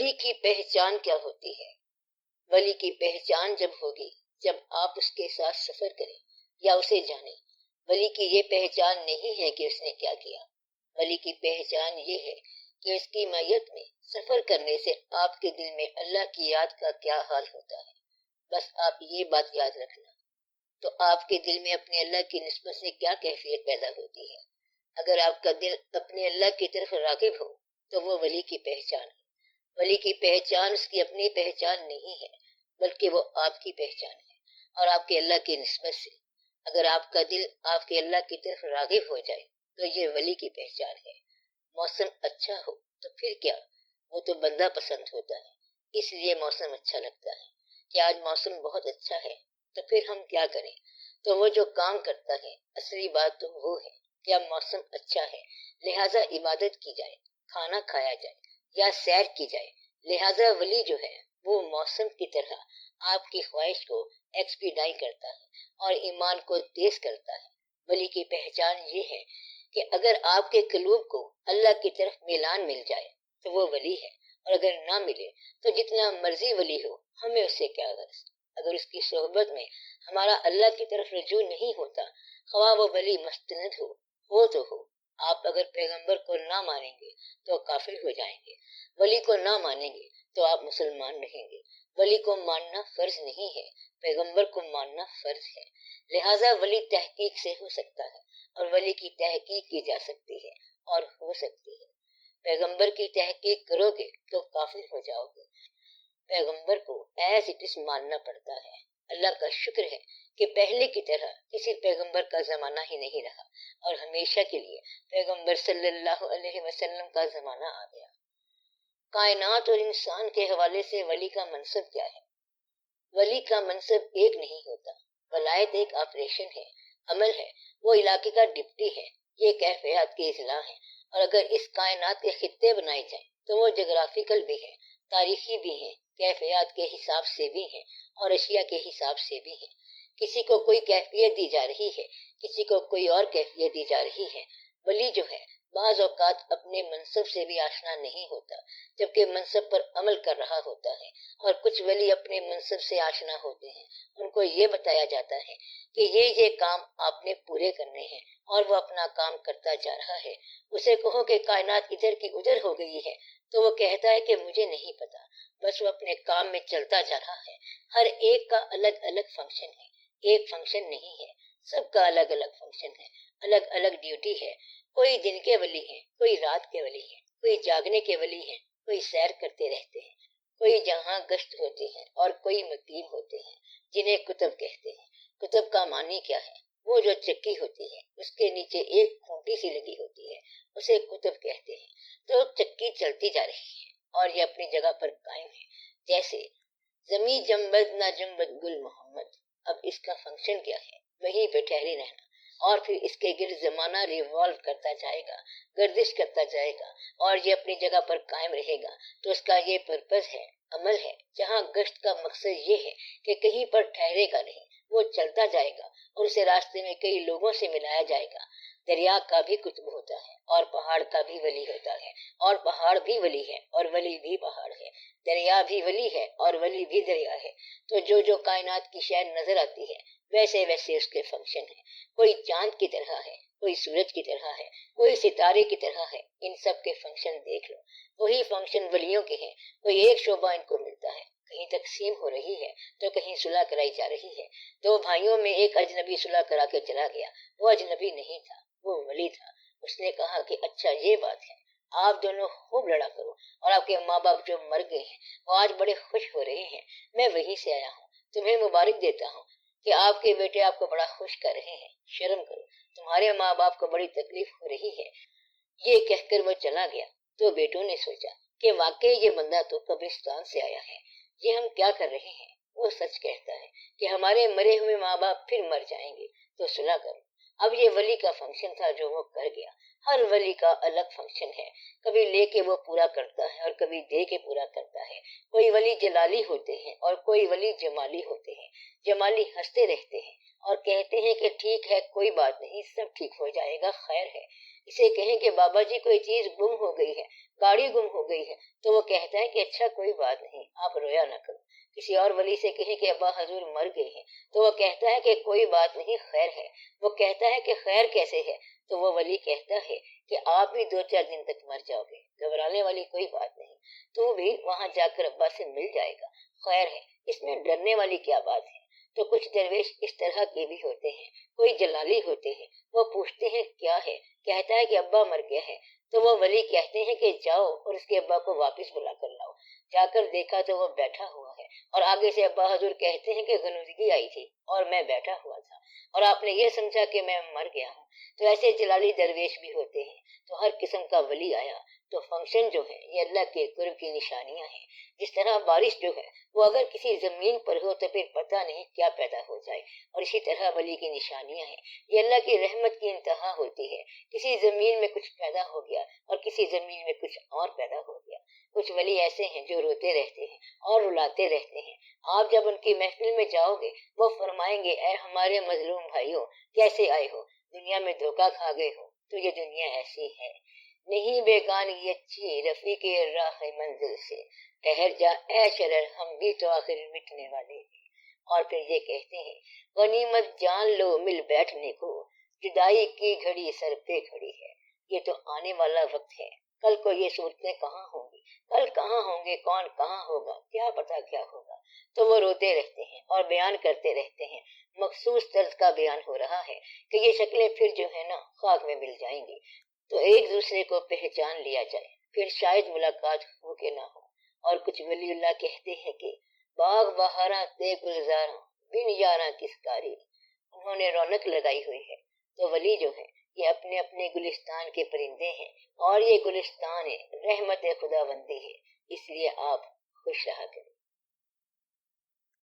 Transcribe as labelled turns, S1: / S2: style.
S1: ولی کی پہچان کیا ہوتی ہے؟ ولی کی پہچان جب ہوگی جب آپ اس کے ساتھ سفر کریں یا اسے جانیں۔ ولی کی یہ پہچان نہیں ہے کہ اس نے کیا کیا، ولی کی پہچان یہ ہے کہ اس کی معیت میں سفر کرنے سے آپ کے دل میں اللہ کی یاد کا کیا حال ہوتا ہے۔ بس آپ یہ بات یاد رکھنا، تو آپ کے دل میں اپنے اللہ کی نسبت سے کیا کیفیت پیدا ہوتی ہے۔ اگر آپ کا دل اپنے اللہ کی طرف راغب ہو تو وہ ولی کی پہچان ہے۔ ولی کی پہچان اس کی اپنی پہچان نہیں ہے، بلکہ وہ آپ کی پہچان ہے اور آپ کے اللہ کی نسبت سے۔ اگر آپ کا دل آپ کے اللہ کی طرف راغب ہو جائے تو یہ ولی کی پہچان ہے۔ موسم اچھا ہو تو پھر کیا، وہ تو بندہ پسند ہوتا ہے، اس لیے موسم اچھا لگتا ہے کہ آج موسم بہت اچھا ہے تو پھر ہم کیا کریں، تو وہ جو کام کرتا ہے اصلی بات تو وہ ہے کہ اب موسم اچھا ہے لہٰذا عبادت کی جائے، کھانا کھایا جائے یا سیر کی جائے۔ لہٰذا ولی جو ہے وہ موسم کی طرح آپ کی خواہش کو ایکسپیڈائی کرتا ہے اور ایمان کو تیز کرتا ہے۔ ولی کی پہچان یہ ہے کہ اگر آپ کے قلوب کو اللہ کی طرف میلان مل جائے تو وہ ولی ہے، اور اگر نہ ملے تو جتنا مرضی ولی ہو ہمیں اس سے کیا غرض۔ اگر اس کی صحبت میں ہمارا اللہ کی طرف رجوع نہیں ہوتا، خواہ وہ ولی مستند ہو تو ہو۔ آپ اگر پیغمبر کو نہ مانیں گے تو کافر ہو جائیں گے، ولی کو نہ مانیں گے تو آپ مسلمان رہیں گے۔ ولی کو ماننا فرض نہیں ہے، پیغمبر کو ماننا فرض ہے۔ لہٰذا ولی تحقیق سے ہو سکتا ہے اور ولی کی تحقیق کی جا سکتی ہے اور ہو سکتی ہے۔ پیغمبر کی تحقیق کرو گے تو کافر ہو جاؤ گے۔ پیغمبر کو ایز اٹ از ماننا پڑتا ہے۔ اللہ کا شکر ہے کہ پہلے کی طرح کسی پیغمبر کا زمانہ ہی نہیں رہا اور ہمیشہ کے لیے پیغمبر صلی اللہ علیہ وسلم کا زمانہ آ گیا۔ کائنات اور انسان کے حوالے سے ولی کا منصب کیا ہے؟ ولی کا منصب ایک نہیں ہوتا، ولایت ایک آپریشن ہے، عمل ہے، وہ علاقے کا ڈپٹی ہے، یہ کیفیات کے اضلاع ہیں۔ اور اگر اس کائنات کے خطے بنائے جائیں تو وہ جغرافیکل بھی ہیں، تاریخی بھی ہیں، کیفیات کے حساب سے بھی ہیں اور اشیاء کے حساب سے بھی ہیں۔ کسی کو کوئی کیفیت دی جا رہی ہے، کسی کو کوئی اور کیفیت دی جا رہی ہے۔ ولی جو ہے بعض اوقات اپنے منصب سے بھی آشنا نہیں ہوتا جبکہ منصب پر عمل کر رہا ہوتا ہے، اور کچھ ولی اپنے منصب سے آشنا ہوتے ہیں، ان کو یہ بتایا جاتا ہے کہ یہ کام آپ نے پورے کرنے ہیں اور وہ اپنا کام کرتا جا رہا ہے۔ اسے کہو کہ کائنات ادھر کی ادھر ہو گئی ہے تو وہ کہتا ہے کہ مجھے نہیں پتا، بس وہ اپنے کام میں چلتا جا رہا ہے۔ ہر ایک کا الگ الگ فنکشن ہے، ایک فنکشن نہیں ہے، سب کا الگ الگ فنکشن ہے، الگ الگ ڈیوٹی ہے۔ کوئی دن کے ولی ہیں، کوئی رات کے ولی ہیں، کوئی جاگنے کے ولی ہیں، کوئی سیر کرتے رہتے ہیں، کوئی جہاں گشت ہوتے ہیں اور کوئی مقیم ہوتے ہیں، جنہیں کتب کہتے ہیں۔ کتب کا معنی کیا ہے؟ وہ جو چکی ہوتی ہے اس کے نیچے ایک کھونٹی سی لگی ہوتی ہے، اسے کتب کہتے ہیں۔ تو چکی چلتی جا رہی ہے اور یہ اپنی جگہ پر قائم ہے، جیسے زمیں جنبد نہ جنبد گل محمد۔ اب اس کا فنکشن کیا ہے؟ وہیں پہ ٹھہرے رہنا، اور پھر اس کے گرد زمانہ ریوالو کرتا جائے گا، گردش کرتا جائے گا اور یہ اپنی جگہ پر قائم رہے گا۔ تو اس کا یہ پرپز ہے، عمل ہے۔ جہاں گشت کا مقصد یہ ہے کہ کہیں پر ٹھہرے گا نہیں، وہ چلتا جائے گا اور اسے راستے میں کئی لوگوں سے ملایا جائے گا۔ دریا کا بھی کتب ہوتا ہے اور پہاڑ کا بھی ولی ہوتا ہے، اور پہاڑ بھی ولی ہے اور ولی بھی پہاڑ ہے، دریا بھی ولی ہے اور ولی بھی دریا ہے۔ تو جو کائنات کی شے نظر آتی ہے ویسے ویسے اس کے فنکشن ہیں۔ کوئی چاند کی طرح ہے، کوئی سورج کی طرح ہے، کوئی ستارے کی طرح ہے۔ ان سب کے فنکشن دیکھ لو، وہی فنکشن ولیوں کے ہیں۔ کوئی ایک شعبہ ان کو ملتا ہے، کہیں تقسیم ہو رہی ہے تو کہیں صلح کرائی جا رہی ہے۔ دو بھائیوں میں ایک اجنبی صلح کرا کے چلا گیا، وہ اجنبی نہیں تھا، وہ ولی تھا۔ اس نے کہا کہ اچھا یہ بات ہے، آپ دونوں خوب لڑا کرو، اور آپ کے ماں باپ جو مر گئے ہیں وہ آج بڑے خوش ہو رہے ہیں، میں وہیں سے آیا ہوں، تمہیں مبارک دیتا ہوں کہ آپ کے بیٹے آپ کو بڑا خوش کر رہے ہیں۔ شرم کرو، تمہارے ماں باپ کو بڑی تکلیف ہو رہی ہے۔ یہ کہہ کر وہ چلا گیا تو بیٹوں نے سوچا کہ واقعی یہ بندہ تو قبرستان سے آیا ہے، یہ ہم کیا کر رہے ہیں۔ وہ سچ کہتا ہے کہ ہمارے مرے ہوئے ماں باپ پھر مر جائیں گے، تو صلح کرو۔ اب یہ ولی کا فنکشن تھا جو وہ کر گیا۔ ہر ولی کا الگ فنکشن ہے، کبھی لے کے وہ پورا کرتا ہے اور کبھی دے کے پورا کرتا ہے۔ کوئی ولی جلالی ہوتے ہیں اور کوئی ولی جمالی ہوتے ہیں۔ جمالی ہنستے رہتے ہیں اور کہتے ہیں کہ ٹھیک ہے، کوئی بات نہیں، سب ٹھیک ہو جائے گا، خیر ہے۔ اسے کہیں کہ بابا جی کوئی چیز گم ہو گئی ہے، گاڑی گم ہو گئی ہے، تو وہ کہتا ہے کہ اچھا کوئی بات نہیں، آپ رویا نہ کرو۔ کسی اور ولی سے کہیں کہ ابا حضور مر گئے ہیں، تو وہ کہتا ہے کہ کوئی بات نہیں، خیر ہے۔ وہ کہتا ہے کہ خیر کیسے ہے؟ تو وہ ولی کہتا ہے کہ آپ بھی 2-4 دن تک مر جاؤ گے، گھبرانے والی کوئی بات نہیں، تو بھی وہاں جا کر ابا سے مل جائے گا، خیر ہے، اس میں ڈرنے والی کیا بات ہے؟ تو کچھ درویش اس طرح کے بھی ہوتے ہیں، کوئی جلالی ہوتے ہیں، وہ پوچھتے ہیں کیا ہے؟ کہتا ہے کہ ابا مر گیا ہے، تو وہ ولی کہتے ہیں کہ جاؤ اور اس کے ابا کو واپس بلا کر لاؤ۔ جا کر دیکھا تو وہ بیٹھا ہوا ہے، اور آگے سے ابا حضور کہتے ہیں کہ غنودگی آئی تھی اور میں بیٹھا ہوا تھا، اور آپ نے یہ سمجھا کہ میں مر گیا ہوں۔ تو ایسے جلالی درویش بھی ہوتے ہیں۔ تو ہر قسم کا ولی آیا۔ تو فنکشن جو ہے یہ اللہ کے قرب کی نشانیاں ہیں۔ جس طرح بارش جو ہے وہ اگر کسی زمین پر ہو تو پھر پتہ نہیں کیا پیدا ہو جائے، اور اسی طرح ولی کی نشانیاں ہیں، یہ اللہ کی رحمت کی انتہا ہوتی ہے۔ کسی زمین میں کچھ پیدا ہو گیا اور کسی زمین میں کچھ اور پیدا ہو گیا۔ کچھ ولی ایسے ہیں جو روتے رہتے ہیں اور رلاتے رہتے ہیں۔ آپ جب ان کی محفل میں جاؤ گے وہ فرمائیں گے اے ہمارے مظلوم بھائیوں، کیسے آئے ہو؟ دنیا میں دھوکہ کھا گئے ہو، تو یہ دنیا ایسی ہے، نہیں بیگانگی اچھی رفیق راہ منزل سے، ٹھہر جا اے شرر ہم بھی تو آخر مٹنے والے ہیں۔ اور پھر یہ کہتے ہیں غنیمت جان لو مل بیٹھنے کو، جدائی کی گھڑی سر پہ کھڑی ہے۔ یہ تو آنے والا وقت ہے، کل کو یہ صورتیں کہاں ہوں گی، کل کہاں ہوں گے، کون کہاں ہوگا، کیا پتا کیا ہوگا۔ تو وہ روتے رہتے ہیں اور بیان کرتے رہتے ہیں۔ مخصوص طرز کا بیان ہو رہا ہے کہ یہ شکلیں پھر جو ہے نا خاک میں مل جائیں گی، تو ایک دوسرے کو پہچان لیا جائے، پھر شاید ملاقات ہو کہ نہ ہو۔ اور کچھ ولی اللہ کہتے ہیں کہ باغ بہاراں تے گلزاراں بن یاراں کس کاری، انہوں نے رونق لگائی ہوئی ہے۔ تو ولی جو ہے یہ اپنے اپنے گلستان کے پرندے ہیں، اور یہ گلستان ہے رحمت خدا بندی ہے، اس لیے آپ خوش رہا کریں۔